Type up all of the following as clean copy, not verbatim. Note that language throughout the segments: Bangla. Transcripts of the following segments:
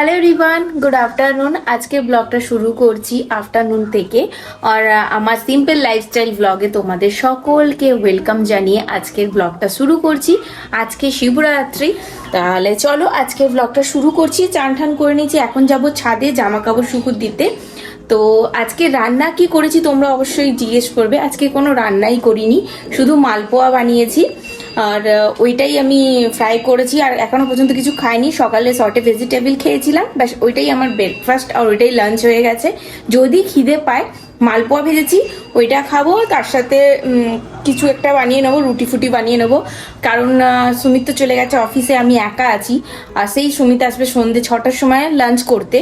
Hello everyone, good afternoon. আজকে ব্লগটা শুরু করছি আফটারনুন থেকে। আর আমার সিম্পল লাইফস্টাইল ব্লগে তোমাদের সকলকে ওয়েলকাম জানিয়ে আজকের ব্লগটা শুরু করছি। আজকে শিবরাত্রি, তাহলে চলো আজকের ব্লগটা শুরু করছি। চান ঠান করে নিয়েছি, এখন যাব ছাদে জামা কাপড় শুকুর দিতে। তো আজকে রান্না কি করেছি তোমরা অবশ্যই জিজ্ঞেস করবে। আজকে কোনো রান্নাই করিনি, শুধু মালপোয়া বানিয়েছি আর ওইটাই আমি ফ্রাই করেছি। আর এখনো পর্যন্ত কিছু খাইনি, সকালে শর্টে ভেজিটেবল খেয়েছিলাম, ব্যাস ওইটাই আমার ব্রেকফাস্ট আর ওইটাই লাঞ্চ হয়ে গেছে। যদি খিদে পায় মালপোয়া ভেজেছি, ওইটা খাবো, তার সাথে কিছু একটা বানিয়ে নেবো, রুটি ফুটি বানিয়ে নেবো। কারণ সুমিত তো চলে গেছে অফিসে, আমি একা আছি। আর সেই সুমিত আসবে সন্ধ্যে 6টার সময় লাঞ্চ করতে।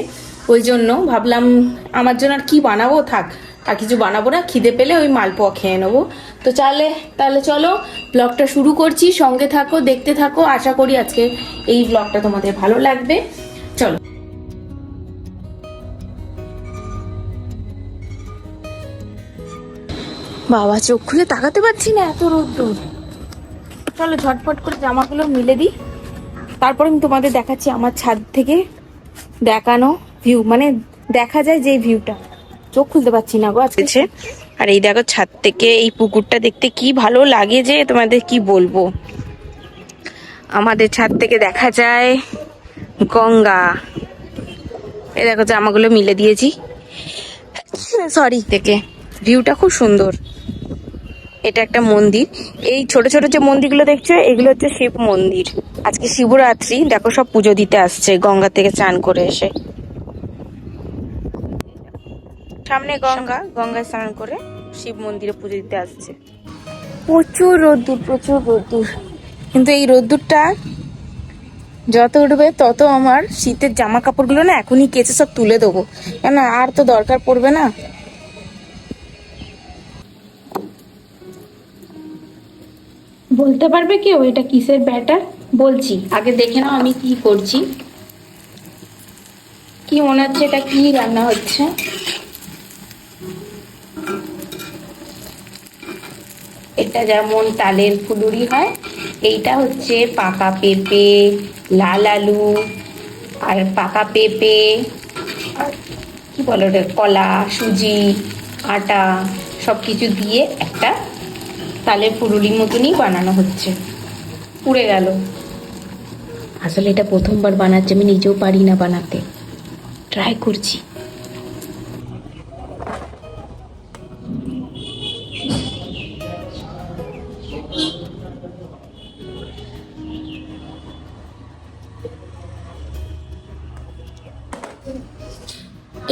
ওই জন্য ভাবলাম আমার জন্য আর কি বানাবো, থাক আর কিছু বানাবো না, খিদে পেলে ওই মালপোয়া খেয়ে নেবো। তো তাহলে চলো ব্লগটা শুরু করছি, সঙ্গে থাকো, দেখতে থাকো। আশা করি আজকে এই ব্লগটা তোমাদের ভালো লাগবে। চলো। বাবা, চোখ খুলে তাকাতে পারছি না, এত রোদ্দুর। চলো ঝটপট করে জামাগুলো মিলে দিই, তারপর আমি তোমাদের দেখাচ্ছি আমার ছাদ থেকে দেখানো ভিউ, মানে দেখা যায় যে ভিউটা। চোখ খুলতে পারছি না গো আজকে। আর এই দেখো ছাদ থেকে এই পুকুরটা দেখতে কি ভালো লাগে যে তোমাদের কি বলবো। আমাদের ছাদ থেকে দেখা যায় গঙ্গা। এই দেখো জামাগুলো মিলে দিয়েছি, সরি, থেকে ভিউটা খুব সুন্দর। এটা একটা মন্দির, এই ছোট ছোট যে মন্দিরগুলো দেখছো এগুলো হচ্ছে শিব মন্দির। আজকে শিবরাত্রি, দেখো সব পুজো দিতে আসছে গঙ্গা থেকে চান করে এসে। সামনে গঙ্গায় স্নান করে শিব মন্দিরে পুজো দিতে আসছে। প্রচুর রোদ্দুর, কিন্তু এই রোদ্দুরটা যত উঠবে তত আমার শীতের জামা কাপড়গুলো না এখনই কেচে সব তুলে দেবো, কেন আর তো দরকার পড়বে না। বলতে পারবে কেউ এটা কিসের ব্যাটার? বলছি, আগে দেখে নাও আমি কি করছি। কি মনে হচ্ছে এটা কি রান্না হচ্ছে? এটা যেমন তালের ফুলুরি হয়, এইটা হচ্ছে পাকা পেঁপে, লাল আলু আর পাকা পেঁপে, আর কি বলো রে, কলা, সুজি, আটা সব কিছু দিয়ে একটা তালের ফুলুরির মতনই বানানো হচ্ছে। পুড়ে গেল। আসলে এটা প্রথমবার বানাচ্ছি, আমি নিজেও পারি না বানাতে, ট্রাই করছি।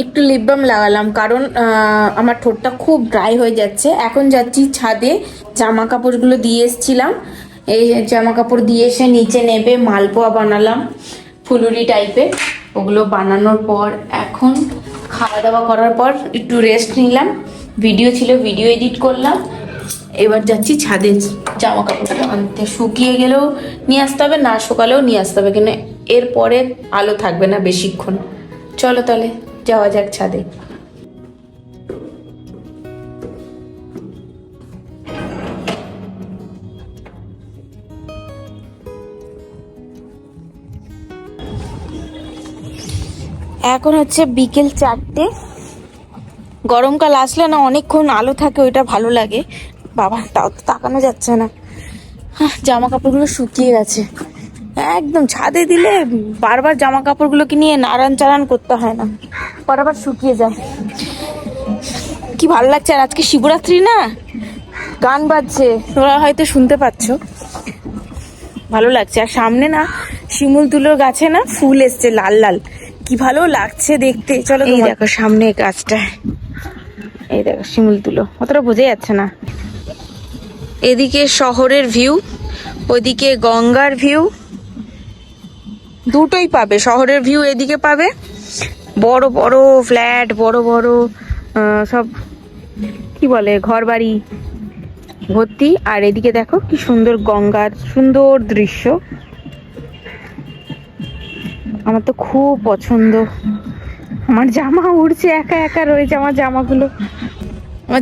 একটু লিপ বাম লাগালাম, কারণ আমার ঠোঁটটা খুব ড্রাই হয়ে যাচ্ছে। এখন যাচ্ছি ছাদে, জামা কাপড়গুলো দিয়ে এসছিলাম, এই জামা কাপড় দিয়ে এসে নিচে নেবে মালপোয়া বানালাম ফুলুরি টাইপের। ওগুলো বানানোর পর এখন খাওয়া দাওয়া করার পর একটু রেস্ট নিলাম, ভিডিও ছিল ভিডিও এডিট করলাম। এবার যাচ্ছি ছাদে জামা কাপড়গুলো আনতে, শুকিয়ে গেলেও নিয়ে আসতে হবে, না শুকালেও নিয়ে আসতে হবে, কিন্তু এরপরে আলো থাকবে না বেশিক্ষণ। চলো তাহলে যাওয়া যাক ছাদে। এখন হচ্ছে বিকেল 4টে। গরমকাল আসলে না অনেকক্ষণ আলো থাকে, ওইটা ভালো লাগে। বাবা, তাও তো তাকানো যাচ্ছে না। জামা কাপড়গুলো শুকিয়ে গেছে একদম। ছাদে দিলে বারবার জামা কাপড়গুলোকে নিয়ে নাড়ান চাড়ান করতে হয় না, বরাবর শুকিয়ে যায়। কি ভালো লাগছে। আর আজকে শিবরাত্রি না, গান বাজছে, তোমরা হয়তো শুনতে পাচ্ছ, ভালো লাগছে। আর সামনে না শিমুল তুলোর গাছে না ফুল এসছে লাল লাল, কি ভালো লাগছে দেখতে। চলো, এই দেখো সামনে গাছটা, এই দেখো শিমুল তুলো, অতটা বোঝা যাচ্ছে না। এদিকে শহরের ভিউ, ওইদিকে গঙ্গার ভিউ, দুটোই পাবে। শহরের ভিউ এদিকে পাবে, বড় বড় ফ্ল্যাট, বড় বড় সব কি বলে ঘর বাড়ি ভর্তি। আর এদিকে দেখো কি সুন্দর গঙ্গার সুন্দর দৃশ্য, আমার তো খুব পছন্দ। আমার জামা উড়ছে, একা একা রয়েছে আমার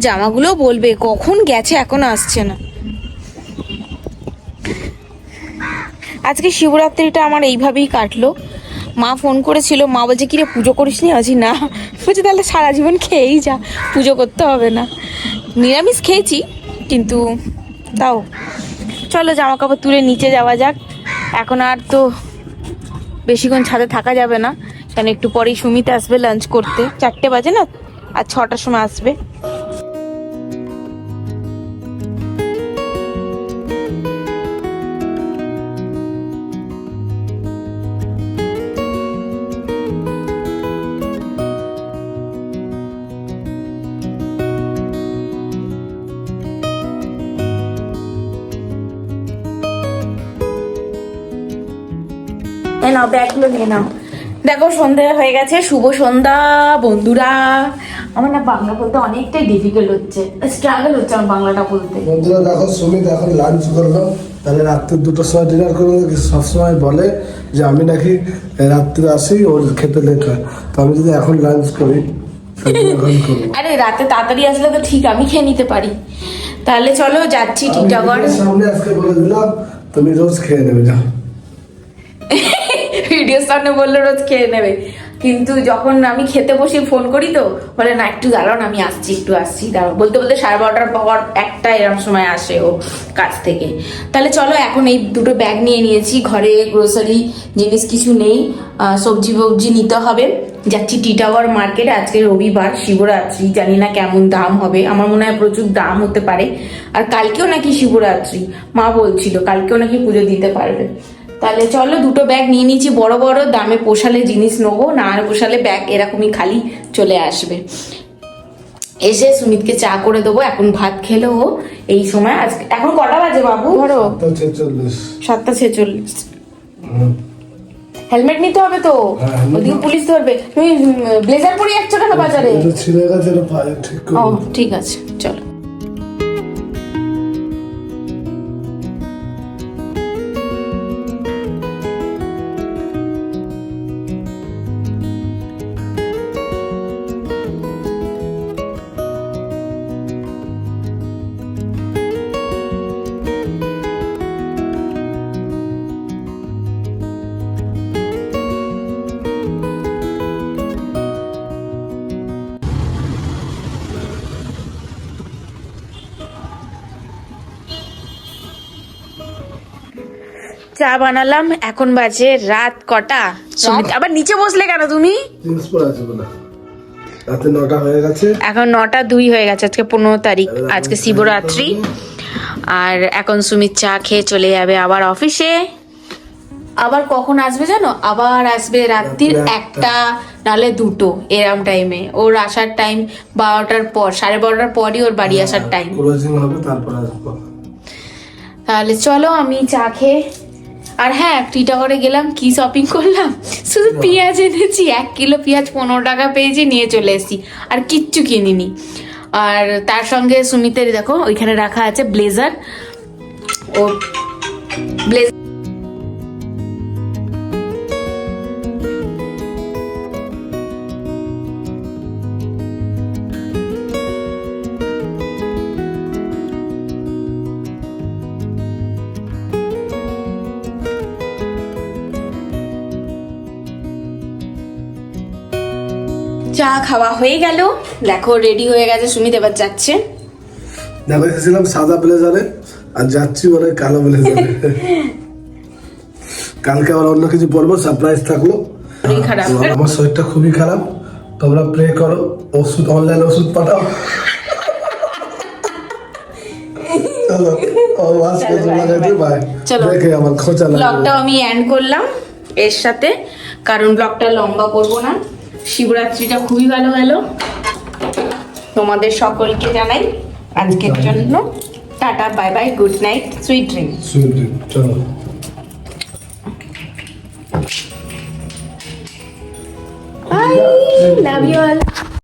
জামাগুলো বলবে কখন গেছে, এখনো আসছে না। আজকে শিবরাত্রিটা আমার এইভাবেই কাটলো। মা ফোন করেছিল, মা বলছে কিরে পুজো করিস নি? আছি না, বলছে তাহলে সারা জীবন খেয়েই যা, পুজো করতে হবে না। নিরামিষ খেয়েছি কিন্তু তাও। চলো জামা কাপড় তুলে নিচে যাওয়া যাক। এখন আর তো বেশিক্ষণ ছাদে থাকা যাবে না, কারণ একটু পরেই সুমিত আসবে লাঞ্চ করতে, 4টে বাজে না, আর 6টার সময় আসবে। নাও ব্যাগগুলো নিয়ে নাও। দেখো সন্ধ্যা হয়ে গেছে, শুভ সন্ধ্যা বন্ধুরা। আমার না বাংলা বলতে অনেকটাই ডিফিকাল্ট হচ্ছে, স্ট্রাগল হচ্ছে আমার বাংলাটা বলতে। বন্ধুরা দেখো, সুমিত এখন লাঞ্চ করলো, তাহলে রাত্রে 2টোর সময় ডিনার করবো। সবসময় বলে যে আমি নাকি রাত্রে আসি, ওর খেতে লেট হয়, তো আমি যদি এখন লাঞ্চ করি আরে রাতে তাড়াতাড়ি আসলে তো ঠিক, আমি খেয়ে নিতে পারি। তাহলে চলো যাচ্ছি টিটাগড়। সামনে আজকে বলে দিলাম তুমি রোজ খেয়ে নেবে, যাও। ভিডিওর সামনে বললো রোজ খেয়ে নেবে, কিন্তু যখন আমি খেতে বসে ফোন করি তো বলে না একটু দাঁড়াও, আমি আসছি, একটু আসছি, দাঁড়াও। বলতে বলতে 12:30টার পর 1টা এরকম সময় আসে ও কাজ থেকে। তাহলে চলো, এখন এই দুটো ব্যাগ নিয়ে নিয়েছি, ঘরে গ্রোসারি জিনিস কিছু নেই, সবজি ফবজি নিতে হবে। যাচ্ছি টিটাগড় মার্কেট। আজকে রবিবার, শিবরাত্রি, জানি না কেমন দাম হবে, আমার মনে হয় প্রচুর দাম হতে পারে। আর কালকেও নাকি শিবরাত্রি, মা বলছিল কালকেও নাকি পুজো দিতে পারবে। তাহলে চলো, দুটো ব্যাগ নিয়ে নিচ্ছি, বড় বড়, দামে পোষালে জিনিস নেবো, না আর পোষালে ব্যাগ এরকমই খালি চলে আসবে। এসে সুমিতকে চা করে দেবো, এখন ভাত খেলো ও এই সময়। আজকে এখন কটা বাজে বাবু? ধরো 7:46। হেলমেট নিতে হবে তো, ওদিকে পুলিশ ধরবে। তুমি ব্লেজার পরে যাচ্ছ কেন বাজারে? ও ঠিক আছে, চলো। চা বানালাম, এখন বাজে রাত কটা? সুমিত আবার নিচে বসলে কেন তুমি? রাতে 9টা হয়ে গেছে, এখন 9:02 হয়ে গেছে। আজকে 15 তারিখ, আজকে শিবরাত্রি। আর এখন সুমিত চা খেয়ে চলে যাবে আবার অফিসে। আবার কখন আসবে জানো? আবার আসবে রাত্রির 1টা নাহলে 2টো এরম টাইমে। ওর আসার টাইম 12টার পর, 12:30টার পরই ওর বাড়ি আসার টাইম। তাহলে চলো আমি চা খেয়ে। আর হ্যাঁ, টিটাগড়ে গেলাম, কি শপিং করলাম, শুধু পেঁয়াজ এনেছি, 1 কিলো পেঁয়াজ 15 টাকা পেয়েছি, নিয়ে চলে এসেছি, আর কিচ্ছু কিনিনি। আর তার সঙ্গে সুমিতের দেখো ওইখানে রাখা আছে ব্লেজার, ও ব্লেজার চা খাওয়া হয়ে গেল, দেখো রেডি হয়ে গেছে সুমিত, এবার যাচ্ছে। দেখো এসেছিলাম সাদা ব্লেজারে, আর যাচ্ছি বলে কালো ব্লেজারে। কালকে আবার অন্য কিছু পরবো, সারপ্রাইজ থাকলো। খারাপ, আমার শরীরটা খুবই খারাপ, তোমরা প্রে করো, ওষুধ অনলাইন ওষুধ পাঠাও। চলো ব্লগটা আমি এন্ড করলাম এর সাথে, কারণ ব্লগটা লম্বা করবো না। শিবরাত্রিটা খুবই ভালো গেল, তোমাদের সকলকে জানাই আজকের জন্য tata, bye bye, good night, sweet dream. চলো, বাই, লাভ ইউ অল।